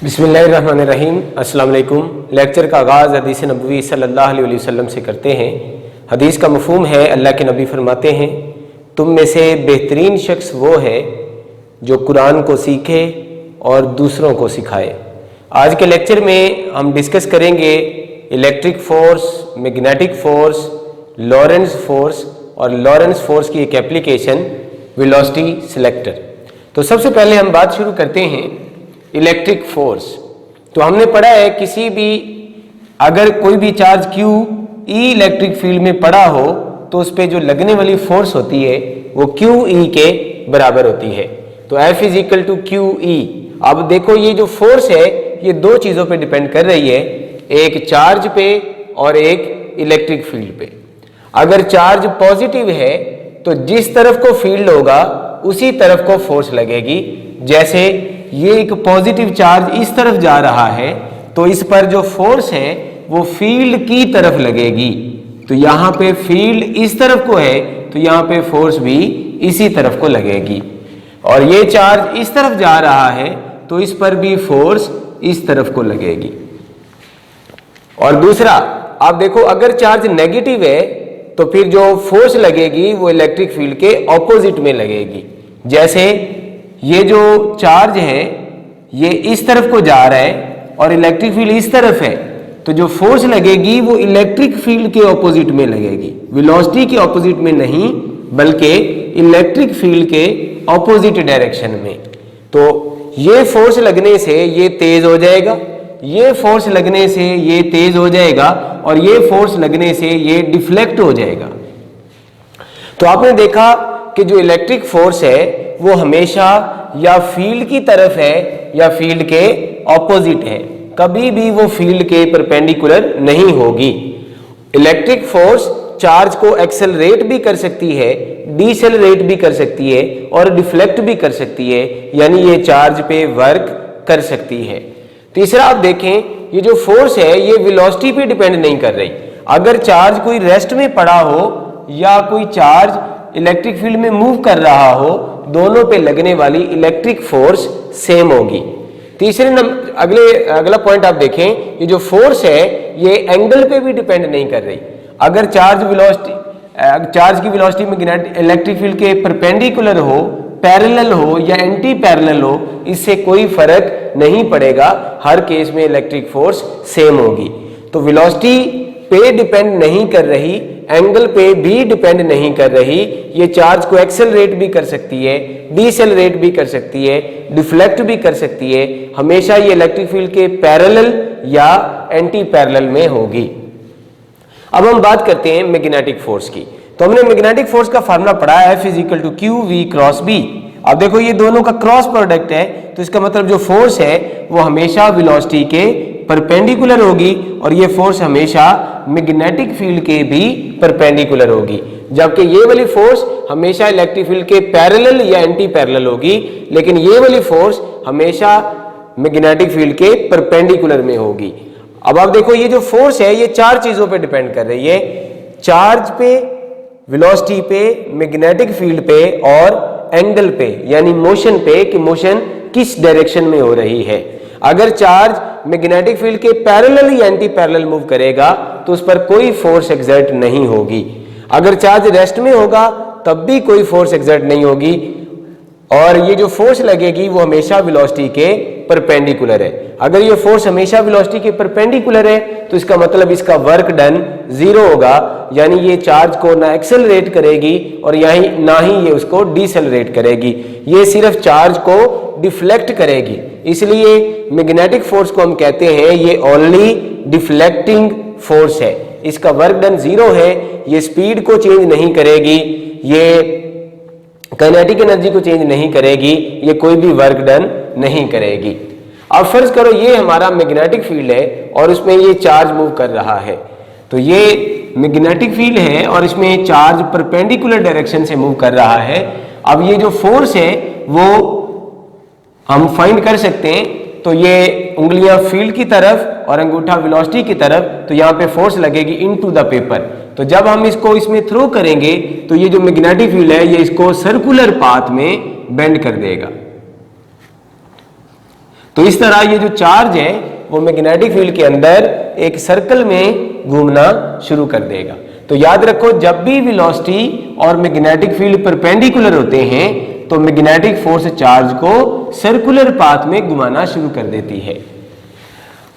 बिस्मिल्लाहिर्रहमानिर्रहीम। अस्सलाम वालेकुम। लेक्चर का आगाज़ हदीस नबवी सल्लल्लाहु अलैहि वसल्लम से करते हैं। हदीस का मफ़हूम है, अल्लाह के नबी फरमाते हैं, तुम में से बेहतरीन शख्स वो है जो कुरान को सीखे और दूसरों को सिखाए। आज के लेक्चर में हम डिस्कस करेंगे electric force, magnetic force, Lawrence force और लॉरेंस फोर्स की एक एप्लीकेशन वेलोसिटी सिलेक्टर। तो सबसे पहले हम बात शुरू करते हैं इलेक्ट्रिक फोर्स। तो हमने पढ़ा है किसी भी अगर कोई भी charge Q E electric field में पड़ा हो तो उस पर जो लगने वाली फोर्स होती है वो QE के बराबर होती है। तो F is equal to QE। अब देखो ये जो फोर्स है ये दो चीज़ों पे डिपेंड कर रही है, एक चार्ज पे और एक इलेक्ट्रिक फील्ड पे। अगर चार्ज पॉजिटिव है तो जिस तरफ को फील्ड होगा उसी तरफ को फोर्स लगेगी। जैसे ये एक पॉजिटिव चार्ज इस तरफ जा रहा है तो इस पर जो फोर्स है वो फील्ड की तरफ लगेगी। तो यहाँ पे फील्ड इस तरफ को है तो यहाँ पे फोर्स भी इसी तरफ को लगेगी। और ये चार्ज इस तरफ जा रहा है तो इस पर भी फोर्स इस तरफ को लगेगी। और दूसरा, आप देखो अगर चार्ज नेगेटिव है तो फिर जो फोर्स लगेगी वो इलेक्ट्रिक फील्ड के ऑपोजिट में लगेगी। जैसे ये जो चार्ज है ये इस तरफ को जा रहा है और इलेक्ट्रिक फील्ड इस तरफ है, तो जो फोर्स लगेगी वो इलेक्ट्रिक फील्ड के ऑपोजिट में लगेगी, वेलोसिटी के ऑपोजिट में नहीं बल्कि इलेक्ट्रिक फील्ड के ऑपोजिट डायरेक्शन में। तो ये फोर्स लगने से ये तेज हो जाएगा, ये फोर्स लगने से ये तेज हो जाएगा और ये फोर्स लगने से ये डिफ्लेक्ट हो जाएगा। तो आपने देखा कि जो इलेक्ट्रिक फोर्स है वो हमेशा या फील्ड की तरफ है या फील्ड के ऑपोजिट है, कभी भी वो फील्ड के परपेंडिकुलर नहीं होगी। इलेक्ट्रिक फोर्स चार्ज को एक्सेलरेट भी कर सकती है, डीसेलरेट भी कर सकती है और डिफ्लेक्ट भी कर सकती है, यानी ये चार्ज पे वर्क कर सकती है। तीसरा, आप देखें ये जो फोर्स है ये वेलोसिटी पे डिपेंड नहीं कर रही। अगर चार्ज कोई रेस्ट में पड़ा हो या कोई चार्ज इलेक्ट्रिक फील्ड में मूव कर रहा हो, दोनों पे लगने वाली इलेक्ट्रिक फोर्स सेम होगी। तीसरे अगला पॉइंट आप देखें, ये जो फोर्स है ये एंगल पे भी डिपेंड नहीं कर रही। अगर चार्ज की वेलोसिटी मैग्नेटिक इलेक्ट्रिक फील्ड के परपेंडिकुलर हो, पैरेलल हो या एंटी पैरेलल हो, इससे कोई फर्क नहीं पड़ेगा, हर केस में इलेक्ट्रिक फोर्स सेम होगी। तो वेलोसिटी पे डिपेंड नहीं कर रही, एंगल पे भी डिपेंड नहीं कर रही, ये चार्ज को एक्सेलरेट भी कर सकती है, डीसेलरेट भी कर सकती है, डिफ्लेक्ट भी कर सकती है, हमेशा ये इलेक्ट्रिक फील्ड के पैरेलल या एंटी पैरेलल में होगी। अब हम बात करते हैं मैग्नेटिक फोर्स की। तो हमने मैग्नेटिक फोर्स का फार्मूला पढ़ा है, F is equal to QV cross B। अब देखो ये दोनों का क्रॉस प्रोडक्ट है तो इसका मतलब जो फोर्स है वो हमेशा वेलोसिटी के परपेंडिकुलर होगी और ये फोर्स हमेशा मैग्नेटिक फील्ड के भी परपेंडिकुलर होगी, जबकि ये वाली फोर्स हमेशा इलेक्ट्रिक फील्ड के पैरेलल या एंटी पैरेलल होगी, लेकिन ये वाली फोर्स हमेशा मैग्नेटिक फील्ड के परपेंडिकुलर में होगी। अब आप देखो ये जो फोर्स है ये चार चीजों पे डिपेंड कर रही है, चार्ज पे, वेलोसिटी पे, मैग्नेटिक फील्ड पे और एंगल पे यानी मोशन पे, कि मोशन किस डायरेक्शन में हो रही है। अगर चार्ज मैग्नेटिक फील्ड के पैरेलल या एंटी पैरेलल मूव करेगा तो उस पर कोई फोर्स एक्सर्ट नहीं होगी। अगर चार्ज रेस्ट में होगा तब भी कोई फोर्स एक्सर्ट नहीं होगी और ये जो फोर्स लगेगी वो हमेशा वेलोसिटी के परपेंडिकुलर है। अगर ये फोर्स हमेशा वेलोसिटी के परपेंडिकुलर है तो इसका मतलब इसका वर्क डन जीरो होगा, यानी ये चार्ज को ना एक्सेलरेट करेगी और ना ही ये उसको डीसेलरेट करेगी, ये सिर्फ चार्ज को डिफ्लेक्ट करेगी। इसलिए मैग्नेटिक फोर्स को हम कहते हैं ये ओनली डिफ्लेक्टिंग फोर्स है, इसका वर्क डन जीरो है, ये स्पीड को चेंज नहीं करेगी, ये काइनेटिक एनर्जी को चेंज नहीं करेगी, ये कोई भी वर्क डन नहीं करेगी। अब फर्ज करो ये हमारा मैग्नेटिक फील्ड है और उसमें ये चार्ज मूव कर रहा है, तो ये मैग्नेटिक फील्ड है और इसमें चार्ज परपेंडिकुलर डायरेक्शन से मूव कर रहा है। अब ये जो फोर्स है वो हम फाइंड कर सकते हैं, तो ये उंगलियां फील्ड की तरफ और अंगूठा वेलोसिटी की तरफ, तो यहाँ पे फोर्स लगेगी इनटू द पेपर। तो जब हम इसको इसमें थ्रो करेंगे तो ये जो मैग्नेटिक फील्ड है ये इसको सर्कुलर पाथ में बेंड कर देगा। तो इस तरह ये जो चार्ज है वो मैग्नेटिक फील्ड के अंदर एक सर्कल में घूमना शुरू कर देगा। तो याद रखो, जब भी वेलोसिटी और मैग्नेटिक फील्ड परपेंडिकुलर होते हैं तो मैग्नेटिक फोर्स चार्ज को सर्कुलर पाथ में घुमाना शुरू कर देती है।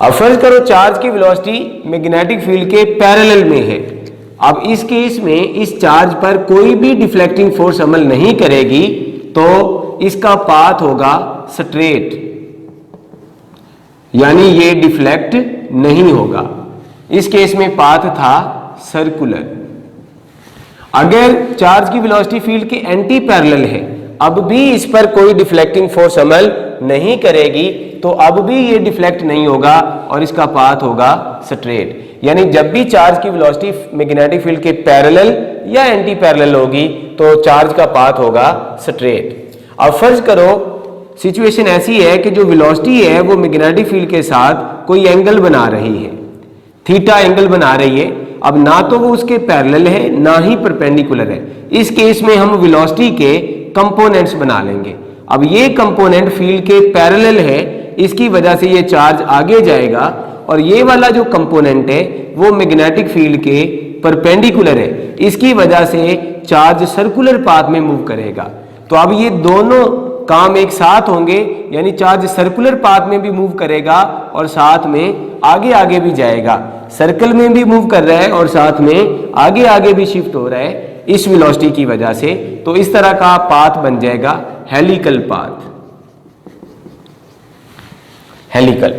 अब फर्ज करो चार्ज की वेलोसिटी मैग्नेटिक फील्ड के पैरेलल में है। अब इस केस में इस चार्ज पर कोई भी डिफ्लेक्टिंग फोर्स अमल नहीं करेगी तो इसका पाथ होगा स्ट्रेट, यानी ये डिफ्लेक्ट नहीं होगा। इस केस में पाथ था सर्कुलर। अगर चार्ज की वेलोसिटी फील्ड के एंटी पैरेलल है, अब भी इस पर कोई डिफ्लेक्टिंग फोर्स अमल नहीं करेगी तो अब भी ये डिफ्लेक्ट नहीं होगा और इसका पाथ होगा स्ट्रेट। यानी जब भी चार्ज की वेलोसिटी मैग्नेटिक फील्ड के पैरेलल या एंटी पैरेलल होगी तो चार्ज का पाथ होगा स्ट्रेट। अब फर्ज करो सिचुएशन ऐसी है कि जो वेलोसिटी है वो मैग्नेटिक फील्ड के साथ कोई एंगल बना रही है, थीटा एंगल बना रही है। अब ना तो वो उसके पैरेलल है ना ही परपेंडिकुलर है। इस केस में हम वेलोसिटी के कंपोनेंट्स बना लेंगे। अब ये कंपोनेंट फील्ड के पैरेलल है, इसकी वजह से ये चार्ज आगे जाएगा और ये वाला जो कंपोनेंट है वो मैग्नेटिक फील्ड के परपेंडिकुलर है, इसकी वजह से चार्ज सर्कुलर पाथ में मूव करेगा। तो अब ये दोनों काम एक साथ होंगे, यानी चार्ज सर्कुलर पाथ में भी मूव करेगा और साथ में आगे आगे भी जाएगा। सर्कल में भी मूव कर रहा है और साथ में आगे आगे भी शिफ्ट हो रहा है इस वेलोसिटी की वजह से। तो इस तरह का पाथ बन जाएगा हेलिकल पाथ, हेलिकल।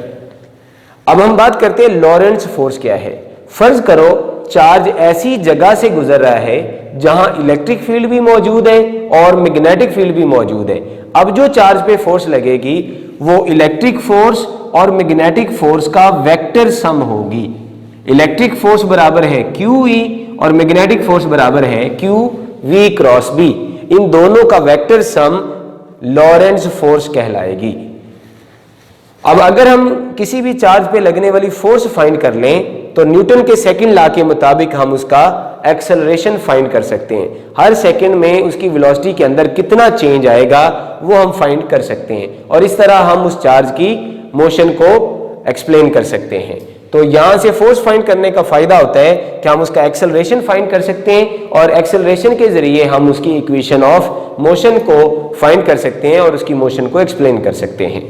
अब हम बात करते हैं लॉरेंट्ज फोर्स क्या है। फर्ज करो चार्ज ऐसी जगह से गुजर रहा है जहां इलेक्ट्रिक फील्ड भी मौजूद है और मैग्नेटिक फील्ड भी मौजूद है। अब जो चार्ज पे फोर्स लगेगी वो इलेक्ट्रिक फोर्स और मैग्नेटिक फोर्स का वेक्टर सम होगी। इलेक्ट्रिक फोर्स बराबर है QE और मैग्नेटिक फोर्स बराबर है QV क्रॉस B। इन दोनों का वेक्टर सम लॉरेंट्ज फोर्स कहलाएगी। अब अगर हम किसी भी चार्ज पे लगने वाली फोर्स फाइंड कर लें तो न्यूटन के सेकंड लॉ के मुताबिक हम उसका एक्सेलरेशन फाइंड कर सकते हैं। हर सेकंड में उसकी वेलोसिटी के अंदर कितना चेंज आएगा वो हम फाइंड कर सकते हैं और इस तरह हम उस चार्ज की मोशन को एक्सप्लेन कर सकते हैं। तो यहां से फोर्स फाइंड करने का फायदा होता है कि हम उसका एक्सेलरेशन फाइंड कर सकते हैं और एक्सेलरेशन के जरिए हम उसकी इक्वेशन ऑफ मोशन को फाइंड कर सकते हैं और उसकी मोशन को एक्सप्लेन कर सकते हैं।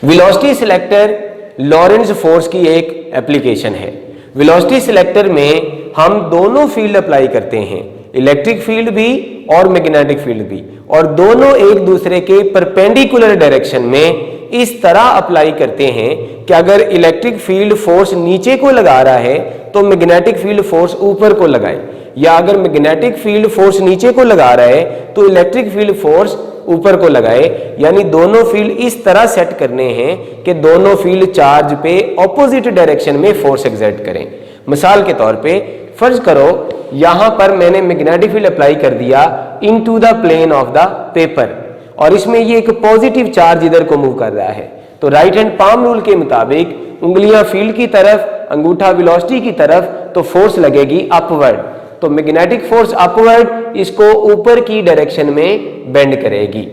वेलोसिटी सिलेक्टर लॉरेंट्ज फोर्स की एक एप्लीकेशन है। वेलोसिटी सिलेक्टर में हम दोनों फील्ड अप्लाई करते हैं, इलेक्ट्रिक फील्ड भी और मैग्नेटिक फील्ड भी, और दोनों एक दूसरे के परपेंडिकुलर डायरेक्शन में इस तरह अप्लाई करते हैं कि अगर इलेक्ट्रिक फील्ड फोर्स नीचे को लगा रहा है तो मैग्नेटिक फील्ड फोर्स ऊपर को लगाए, या अगर मैग्नेटिक फील्ड फोर्स नीचे को लगा रहा है तो इलेक्ट्रिक फील्ड फोर्स ऊपर को लगाए। यानी दोनों फील्ड इस तरह सेट करने हैं कि दोनों फील्ड चार्ज पे ऑपोजिट डायरेक्शन में फोर्स एक्सर्ट करें। मिसाल के तौर पे फर्ज करो यहां पर मैंने मैग्नेटिक फील्ड अप्लाई कर दिया into the plane of the paper और इसमें ये एक पॉजिटिव चार्ज इधर को मूव कर रहा है। तो राइट हैंड पाम रूल के मुताबिक उंगलियां फील्ड की तरफ, अंगूठा वेलोसिटी की तरफ, तो फोर्स लगेगी अपवर्ड। तो मैग्नेटिक फोर्स अपवर्ड इसको ऊपर की डायरेक्शन में बेंड करेगी।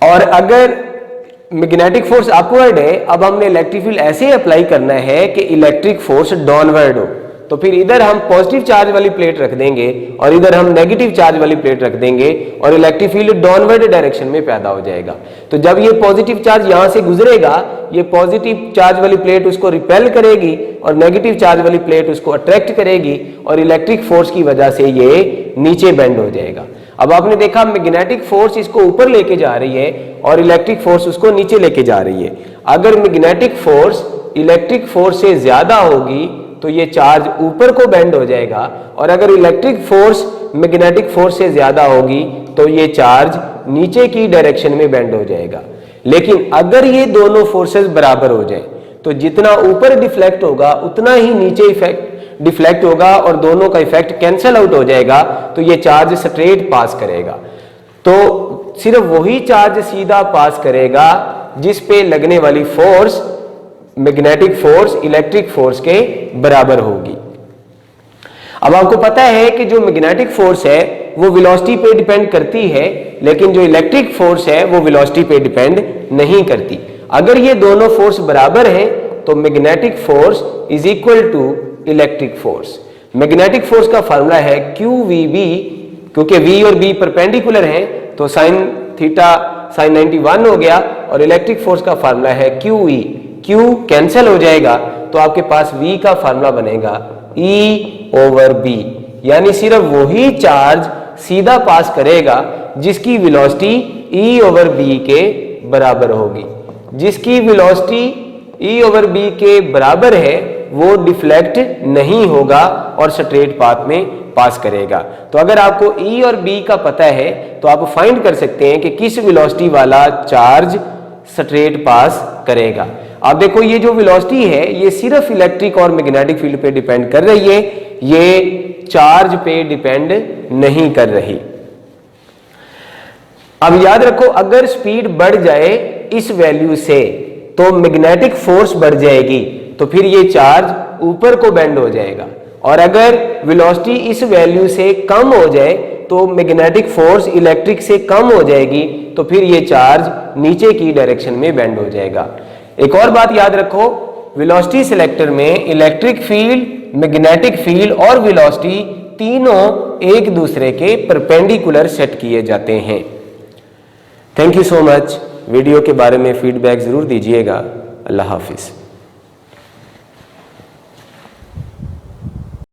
और अगर मैग्नेटिक फोर्स अपवर्ड है, अब हमने इलेक्ट्रिक फील्ड ऐसे अप्लाई करना है कि इलेक्ट्रिक फोर्स डाउनवर्ड हो। तो फिर इधर हम पॉजिटिव चार्ज वाली प्लेट रख देंगे और इधर हम नेगेटिव चार्ज वाली प्लेट रख देंगे और इलेक्ट्रिक फील्ड डाउनवर्ड डायरेक्शन में पैदा हो जाएगा। तो जब ये पॉजिटिव चार्ज यहां से गुजरेगा, ये पॉजिटिव चार्ज वाली प्लेट उसको रिपेल करेगी और नेगेटिव चार्ज वाली प्लेट उसको अट्रैक्ट करेगी और इलेक्ट्रिक फोर्स की वजह से ये नीचे बेंड हो जाएगा। अब आपने देखा मैग्नेटिक फोर्स इसको ऊपर लेके जा रही है और इलेक्ट्रिक फोर्स उसको नीचे लेके जा रही है। अगर मैग्नेटिक फोर्स इलेक्ट्रिक फोर्स से ज्यादा होगी तो ये चार्ज ऊपर को बेंड हो जाएगा, और अगर इलेक्ट्रिक फोर्स मैग्नेटिक फोर्स से ज्यादा होगी तो ये चार्ज नीचे की डायरेक्शन में बेंड हो जाएगा। लेकिन अगर ये दोनों फोर्सेस बराबर हो जाए तो जितना ऊपर डिफ्लेक्ट होगा उतना ही नीचे इफेक्ट डिफ्लेक्ट होगा और दोनों का इफेक्ट कैंसिल आउट हो जाएगा, तो ये चार्ज स्ट्रेट पास करेगा। तो सिर्फ वही चार्ज सीधा पास करेगा जिस पे लगने वाली force magnetic force electric force के बराबर होगी। अब आपको पता है कि जो मैग्नेटिक फोर्स है वो वेलोसिटी पे डिपेंड करती है, लेकिन जो इलेक्ट्रिक फोर्स है वो वेलोसिटी पे डिपेंड नहीं करती। अगर ये दोनों फोर्स बराबर हैं तो magnetic force is equal to electric force. Magnetic force का फार्मूला है QVB, क्योंकि V और B परपेंडिकुलर हैं तो साइन थीटा साइन 91 हो गया, और इलेक्ट्रिक फोर्स का फार्मूला है QE। Q कैंसिल हो जाएगा तो आपके पास V का फार्मूला बनेगा E/B, यानी सिर्फ वही चार्ज सीधा पास करेगा जिसकी वेलोसिटी E/B के बराबर होगी। जिसकी वेलोसिटी E/B के बराबर है वो डिफ्लेक्ट नहीं होगा और स्ट्रेट पाथ में पास करेगा। तो अगर आपको E और B का पता है तो आप फाइंड कर सकते हैं कि किस वेलोसिटी वाला चार्ज स्ट्रेट पास करेगा। आप देखो ये जो वेलोसिटी है ये सिर्फ इलेक्ट्रिक और मैग्नेटिक फील्ड पे डिपेंड कर रही है, ये चार्ज पे डिपेंड नहीं कर रही। अब याद रखो, अगर स्पीड बढ़ जाए इस वैल्यू से तो मैग्नेटिक फोर्स बढ़ जाएगी, तो फिर ये चार्ज ऊपर को बेंड हो जाएगा, और अगर वेलोसिटी इस वैल्यू से कम हो जाए तो मैग्नेटिक फोर्स इलेक्ट्रिक से कम हो जाएगी, तो फिर ये चार्ज नीचे की डायरेक्शन में बेंड हो जाएगा। एक और बात याद रखो, वेलोसिटी सिलेक्टर में इलेक्ट्रिक फील्ड, मैग्नेटिक फील्ड और वेलोसिटी तीनों एक दूसरे के परपेंडिकुलर सेट किए जाते हैं। Thank you so much. Video के बारे में फीडबैक जरूर दीजिएगा। अल्लाह हाफिज।